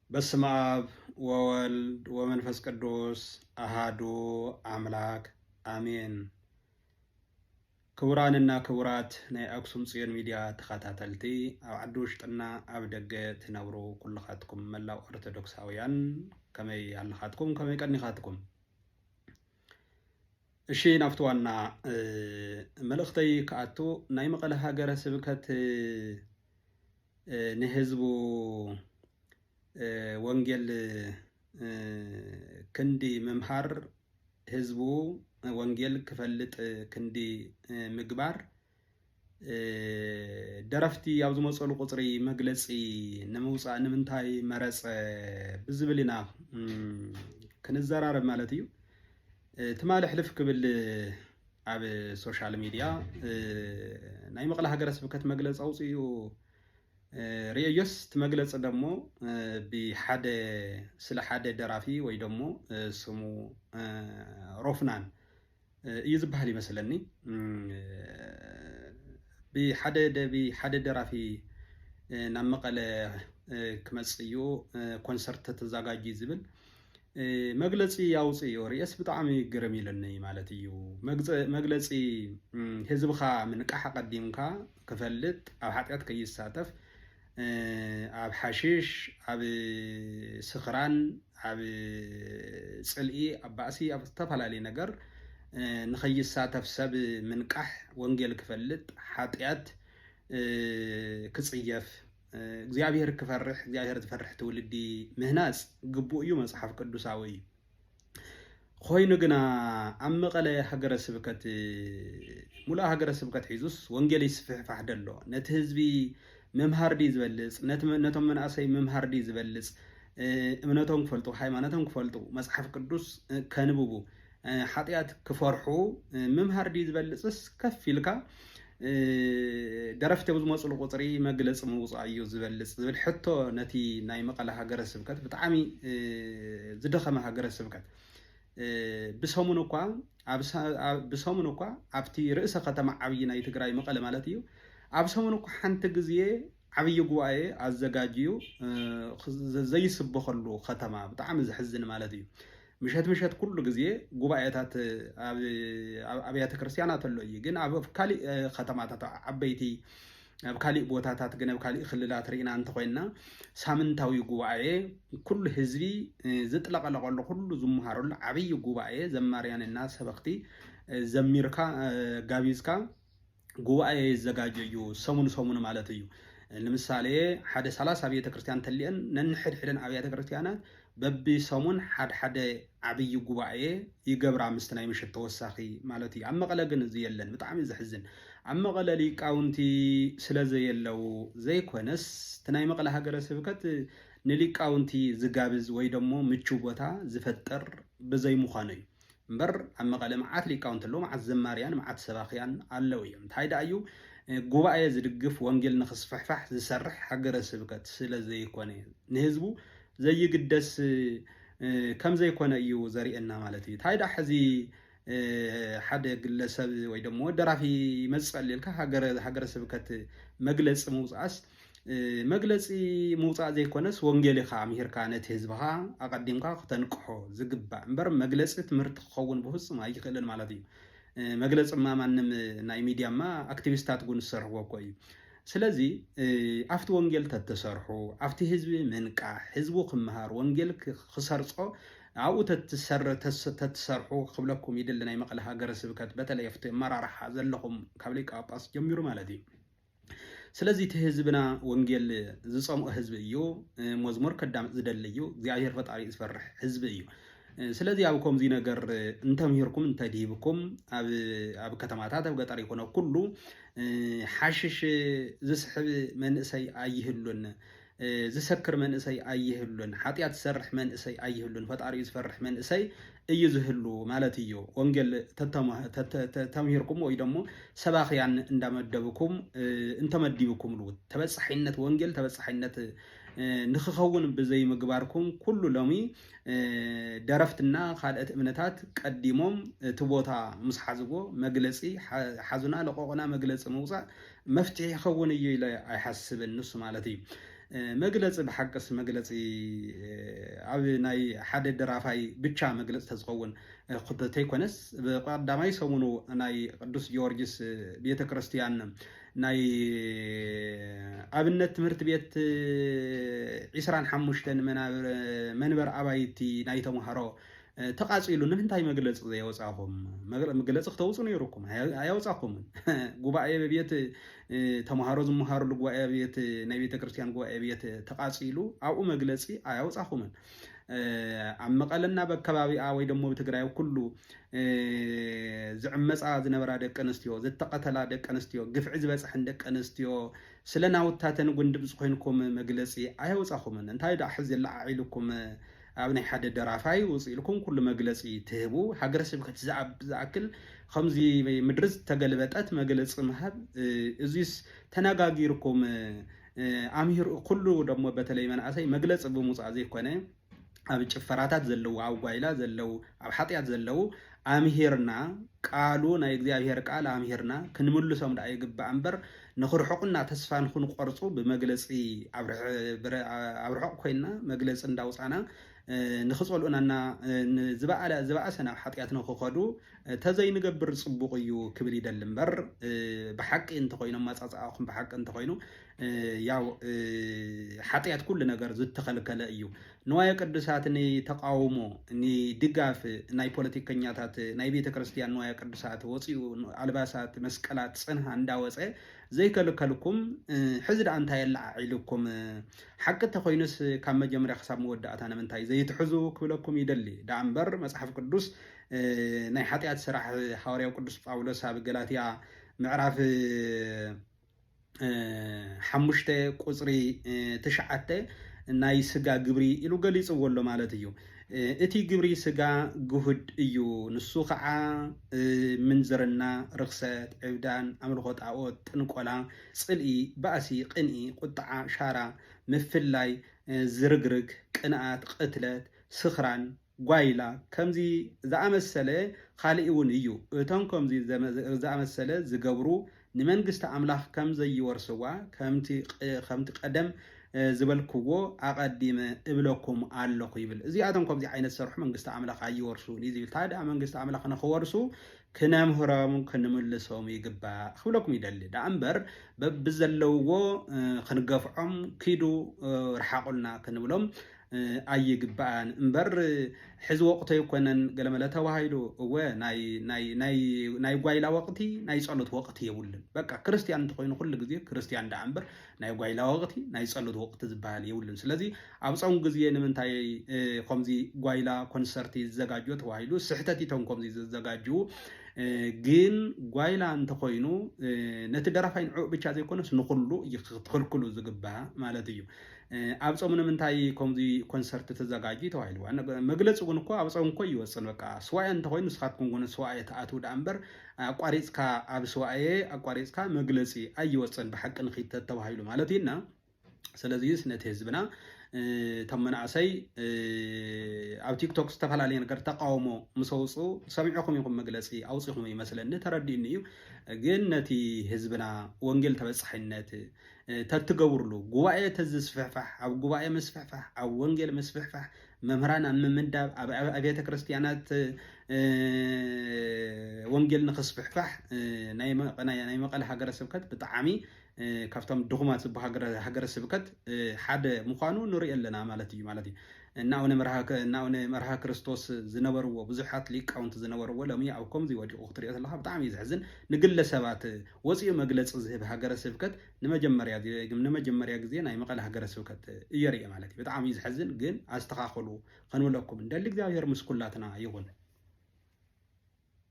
በስመ አብ ወወልድ ወመንፈስ ቅዱስ አሃዱ አምላክ አሜን። ክቡራንና ክቡራት ናይ አክሱም ጽዮን ሚድያ ተኸታተልቲ ኣብ ዓዲ ውሽጥና ኣብ ደገ ትነብሩ ኩልኻትኩም መላው ኦርቶዶክሳውያን ከመይ ኣለኻትኩም ከመይ ቀኒኻትኩም? እሺ ናብቲ ዋና መልእኽተይ ከኣቱ ናይ መቐለ ሃገረ ስብከት ንህዝቡ ወንጌል ክንዲ ምምሃር ህዝቡ ወንጌል ክፈልጥ ክንዲ ምግባር ደረፍቲ ኣብ ዝመፀሉ ቁፅሪ መግለፂ ንምውፃእ ንምንታይ መረፀ ብዝብል ኢና ክንዘራረብ ማለት እዩ። ትማሊ ሕልፍ ክብል ኣብ ሶሻል ሚድያ ናይ መቐለ ሃገረ ስብከት መግለፂ ኣውፅኡ ርዮስ ትመግለጽ ደሞ ብሓደ ስለ ሓደ ደራፊ ወይ ደሞ ስሙ ሮፍናን እዩ ዝበሃል ይመስለኒ። ብሓደ ደራፊ ናብ መቐለ ክመጽእ እዩ ኮንሰርት ተዘጋጂ ዝብል መግለጺ ያውፅኡ ርዮስ ብጣዕሚ ግርም ኢለኒ ማለት እዩ። መግለጺ ህዝብኻ ምንቃሕ ቀዲምካ ክፈልጥ ኣብ ሓጢአት ከይሳተፍ ኣብ ሓሽሽ ኣብ ስኽራን ኣብ ጽልኢ ኣብ ባእሲ ኣብ ዝተፈላለዩ ነገር ንኸይሳተፍ ሰብ ምንቃሕ ወንጌል ክፈልጥ ሓጢአት ክጽየፍ እግዚአብሔር ክፈርሕ እግዚአብሔር ዝፈርሕ ትውልዲ ምህናጽ ግቡእ እዩ መጽሓፍ ቅዱሳዊ እዩ። ኮይኑ ግና ኣብ መቐለ ሃገረ ስብከት ሙሉእ ሃገረ ስብከት ሒዙስ ወንጌል ይስፍሕፋሕ ደሎ ነቲ ህዝቢ መምሃር ዲ ዝበልጽ ነቶም መናእሰይ መምሃር ዲ ዝበልጽ እምነቶም ክፈልጡ ሃይማኖቶም ክፈልጡ መጽሓፍ ቅዱስ ከንብቡ ሓጢአት ክፈርሑ መምሃር ዲ ዝበልጽስ ከፍ ኢልካ ደረፍቲ ኣብ ዝመፅሉ ቁፅሪ መግለፂ ምውፃእ እዩ ዝበልጽ ዝብል ሕቶ ነቲ ናይ መቐለ ሃገረ ስብከት ብጣዕሚ ዝደኸመ ሃገረ ስብከት ብሰሙን እኳ ኣብቲ ርእሰ ከተማ ዓብይ ናይ ትግራይ መቐለ ማለት እዩ ኣብ ሰሙን እኳ ሓንቲ ግዜ ዓብይ ጉባኤ ኣዘጋጅዩ ዘይስበኸሉ ከተማ ብጣዕሚ ዝሕዝን ማለት እዩ። ምሸት ኩሉ ግዜ ጉባኤታት ኣብ ኣብያተ ክርስቲያናት ኣሎ እዩ ግን ኣብ ካሊእ ከተማታት ዓበይቲ ኣብ ካሊእ ቦታታት ግን ኣብ ካሊእ ክልላት ርኢና እንተኮይንና ሳምንታዊ ጉባኤ ኩሉ ህዝቢ ዝጥለቐለቐሉ ኩሉ ዝመሃረሉ ዓብይ ጉባኤ ዘማርያንና ሰበኽቲ ዘሚርካ ጋቢዝካ ጉባኤ ይዘጋጀዩ ሰሙን ማለት እዩ። ለምሳሌ ሓደ 30 አብያተ ክርስቲያን ተልየን ነንሕድሕደን አብያተ ክርስቲያናት በቢ ሰሙን ሓደ ዓብይ ጉባኤ ይገብራ ምስቲ ናይ ምሽት ተወሳኺ ማለት እዩ። ኣብ መቐለ ግን እዚ የለን ብጣዕሚ ዝሕዝን ኣብ መቐለ ሊቃውንቲ ስለ ዘየለው ዘይኮነስ እቲ ናይ መቐለ ሃገረ ስብከት ንሊቃውንቲ ዝጋብዝ ወይ ደሞ ምቹው ቦታ ዝፈጥር ብዘይምዃኑ እዩ እምበር ኣብ መቐለ መዓት ሊቃውንቲ ኣለዉ መዓት ዘማርያን መዓት ሰባኽያን ኣለዉ እዮም። እንታይ ዳ እዩ ጉባኤ ዝድግፍ ወንጌል ንኽስፋሕፋሕ ዝሰርሕ ሃገረ ስብከት ስለ ዘይኮነ ንህዝቡ ዘይግደስ ከም ዘይኮነ እዩ ዘርእየና ማለት እዩ። እንታይ ዳ ሕዚ ሓደ ግለሰብ ወይ ደሞ ደራፊ ይመፅእ ኢልካ ሃገረ ስብከት መግለፂ ምውፃእስ መግለፂ ምውፃእ ዘይኮነስ ወንጌል ኢኻ ምሂርካ ነቲ ህዝብኻ ኣቐዲምካ ክተንቅሖ ዝግባእ እምበር መግለፂ ትምህርቲ ክኸውን ብፍጹም ኣይክእልን ማለት እዩ። መግለፂ ማንም ናይ ሚድያማ አክቲቪስታት ጉን ዝሰርሕዎ እኮ እዩ። ስለዚ ኣብቲ ወንጌል ተተሰርሑ ኣብቲ ህዝቢ ምንቃሕ ህዝቡ ክምሃር ወንጌል ክሰርፆ ኣብኡ ተትሰርሑ ክብለኩም ይደሊ ናይ መቐለ ሃገረ ስብከት በተለይ ኣብቲ ኣመራርሓ ዘለኹም ካብ ሊቀ ጳጳስ ጀሚሩ ማለት እዩ። ስለዚ እቲ ህዝብና ወንጌል ዝፀምኦ ህዝቢ እዩ መዝሙር ከዳምፅ ዝደሊ እዩ እግዚአብሔር ፈጣሪ ዝፈርሕ ህዝቢ እዩ። ስለዚ ኣብ ከምዚ ነገር እንተምሂርኩም እንተድሂብኩም ኣብ ከተማታት ኣብ ገጠር ይኮነ ኩሉ ሓሽሽ ዝስሕብ መንእሰይ ኣይህሉን ዝሰክር መንእሰይ ኣይህሉን ሓጢአት ዝሰርሕ መንእሰይ ኣይህሉን ፈጣሪ ዝፈርሕ መንእሰይ እይዝህሉ ማለት እዩ ወንጌል ተተምሂርኩም ወይ ደሞ ሰባኺያን እንዳመደብኩም እንተመዲብኩም ተበጻሒነት ወንጌል ተበጻሒነት ንኽኸውን ብዘይ ምግባርኩም ኩሉ ሎሚ ደረፍትና ካልኦት እምነታት ቀዲሞም እቲ ቦታ ምስ ሓዝዎ መግለፂ ሓዙና ለቆቕና መግለፂ ምውፃእ መፍትሒ ይኸውን እዩ ኢለ ኣይሓስብን ንሱ ማለት እዩ መግለፂ ብሓቅስ መግለፂ ኣብ ናይ ሓደ ደራፋይ ብቻ መግለፂ ተዝኸውን ተይኮነስ ብቀዳማይ ሰሙኑ ናይ ቅዱስ ጊዮርጊስ ቤተ ክርስቲያን ናይ ኣብነት ትምህርት ቤት 25 መንበር ኣባይቲ ናይ ተምሃሮ ተቃፂሉ ንምንታይ መግለፂ ዘይወፃኹም መግለፂ ክተውፁ ነይሩኩም ኣያወፃኹምን ጉባኤ ቤት ተምሃሮ ዝመሃሩሉ ጉባኤ ቤት ናይ ቤተ ክርስቲያን ጉባኤ ቤት ተቃፂሉ ኣብኡ መግለፂ ኣያወፃኹምን ኣብ መቐለና በከባቢኣ ወይ ደሞ ብትግራይ ኩሉ ዝዕመፃ ዝነበራ ደቂ ኣንስትዮ ዝተቐተላ ደቂ ኣንስትዮ ግፍዒ ዝበፅሐን ደቂ ኣንስትዮ ስለ ናውታተን ጉንድብፅ ኮይንኩም መግለፂ ኣያወፃኹምን እንታይ ዳ ሕዚ ለዓዒልኩም ኣብ ናይ ሓደ ደራፋይ ውፅእ ኢልኩም ኩሉ መግለፂ ትህቡ ሃገረ ስብከት ዝኣክል ከምዚ ምድሪ ተገልበጠት መግለፂ ምሃብ እዚስ ተነጋጊርኩም ኣምሂር ኩሉ ደሞ በተለይ መናእሰይ መግለፂ ብምውፃእ ዘይኮነ ኣብ ጭፈራታት ዘለው ኣብ ጓይላ ዘለው ኣብ ሓጢያት ዘለው ኣምሂርና ቃሉ ናይ እግዚአብሔር ቃል ኣምሂርና ክንምልሶም ዳ ይግባእ እምበር ንኽርሕቁና ተስፋ ንክንቆርፁ ብመግለፂ ኣብ ርሑቕ ኮይና መግለፂ እንዳውፃና ንኽፀልኡናና ዝበኣሰ ናብ ሓጢያት ንኽኸዱ ተዘይንገብር ፅቡቕ እዩ ክብል ይደሊ እምበር ብሓቂ እንተኮይኖም ማፃፃኣኹም ብሓቂ እንተኮይኑ ያው ሓጢያት ኩሉ ነገር ዝተኸልከለ እዩ ንዋየ ቅዱሳት ተቃውሞ ድጋፍ ናይ ፖለቲከኛታት ናይ ቤተ ክርስቲያን ንዋየ ቅዱሳት ወፂኡ ኣልባሳት መስቀላት ፅንሃ እንዳወፀ ዘይከልከልኩም ሕዚ ዳ እንታይ የለዓዒልኩም ሓቂ እንተኮይኑስ ካብ መጀመርያ ክሳብ መወዳእታ ንምንታይ ዘይትሕዙ ክብለኩም ይደሊ ዳ እምበር መፅሓፍ ቅዱስ ናይ ሓጢያት ስራሕ ሐዋርያው ቅዱስ ጳውሎስ ኣብ ገላትያ ምዕራፍ 5 ቁፅሪ 9 ናይ ስጋ ግብሪ ኢሉ ገሊፅዎ ኣሎ ማለት እዩ እቲ ግብሪ ስጋ ግሁድ እዩ ንሱ ከዓ ምንዝርና ርክሰት ዕብዳን ኣምልኮ ጣዖት ጥንቆላ ፅልኢ ባእሲ ቅንኢ ቁጣዓ ሻራ ምፍላይ ዝርግርግ ቅንኣት ቅትለት ስኽራን ጓይላ ከምዚ ዝኣመሰለ ካልእ እውን እዩ እቶም ከምዚ ዝኣመሰለ ዝገብሩ ንመንግስቲ ኣምላኽ ከም ዘይወርስዋ ከምቲ ቀደም ዝበልክዎ ኣቀዲመ እብለኩም ኣለኹ ይብል እዚኣቶም ከምዚ ዓይነት ሰርሑ መንግስቲ ኣምላኽ ኣይወርሱን እዩ ዝብል ታዲያ መንግስቲ ኣምላኽ ንኽወርሱ ክነምህሮም ክንምልሶም ይግባእ ክብለኩም ይደሊ ዳ እምበር ብዘለውዎ ክንገፍዖም ኪዱ ረሓቁልና ክንብሎም ኣይግባእን እምበር ሕዚ ወቅቱ ይኮነን ገለመለ ተባሂሉ እወ ናይ ጓይላ ወቅቲ ናይ ጸሎት ወቅቲ የብሉን በቃ ክርስቲያን እንተኮይኑ ኩሉ ግዜ ክርስቲያን ዳ እምበር ናይ ጓይላ ወቅቲ ናይ ጸሎት ወቅቲ ዝበሃል የብሉን ስለዚ ኣብ ጾም ግዜ ንምንታይ ከምዚ ጓይላ ኮንሰርት ዝዘጋጆ ተባሂሉ ስሕተት ኢቶም ከምዚ ዝዘጋጁ ግን ጓይላ እንተኮይኑ ነቲ ደራፋይ ንዑ ብቻ ዘይኮነስ ንኩሉ ይክልክሉ ዝግባእ ማለት እዩ ኣብ ጾም ንምንታይ ከምዚ ኮንሰርት ተዘጋጅ ተባሂሉ መግለፂ እውን እኮ ኣብ ጾም እኮ ይወፅን በቃ ስዋኤ እንተኮይኑ ንስኻትኩም እውን ስዋኤ ተኣትው ዳ እምበር ኣቋሪፅካ ኣብ ስዋኤ ኣቋሪፅካ መግለፂ ኣይወፅን ብሓቂ ንኺተት ተባሂሉ ማለት ኢና ስለዚ ነቲ ህዝብና እቶም መናእሰይ ኣብ ቲክቶክ ዝተፈላለዩ ነገር ተቃውሞ ምስ ወፁ ሰሚዕኹም ኢኹም መግለፂ ኣውፂኹም ይመስለኒ ተረዲእኒ እዩ ግን ነቲ ህዝብና ወንጌል ተበፃሒነት ተትገብርሉ ጉባኤ ተዝስፍሕፋሕ ኣብ ጉባኤ መስፍሕፋሕ ኣብ ወንጌል መስፍሕፋሕ መምህራን ኣብ ምምዳብ ኣብ ኣብያተ ክርስቲያናት ወንጌል ንኽስፍሕፋሕ ናይ መቐለ ሃገረ ስብከት ብጣዕሚ ካብቶም ድኹማት ዝበሃሉ ሃገረ ስብከት ሓደ ምዃኑ ንሪኢ ኣለና ማለት እዩ እናउने መርሃ ክርስቶስ ዝነበርዎ ብዙሓት ሊቃውንቲ ዝነበርዎ ሎሚ ኣብ ከምዚ ወዲቑ ክትሪኦ ዘለካ ብጣዕሚ ዝሕዝን ንግለሰባት ወፂኡ መግለፂ ዝህብ ሃገረ ስብከት ንመጀመርያ ግዜ ናይ መቐለ ሃገረ ስብከት እየርእየ ማለት እዩ ብጣዕሚ ዝሕዝን ግን ኣስተኻኽሉ ክንብለኩም እንደሊ እግዚኣብሔር ምስ ኩላትና ይኹን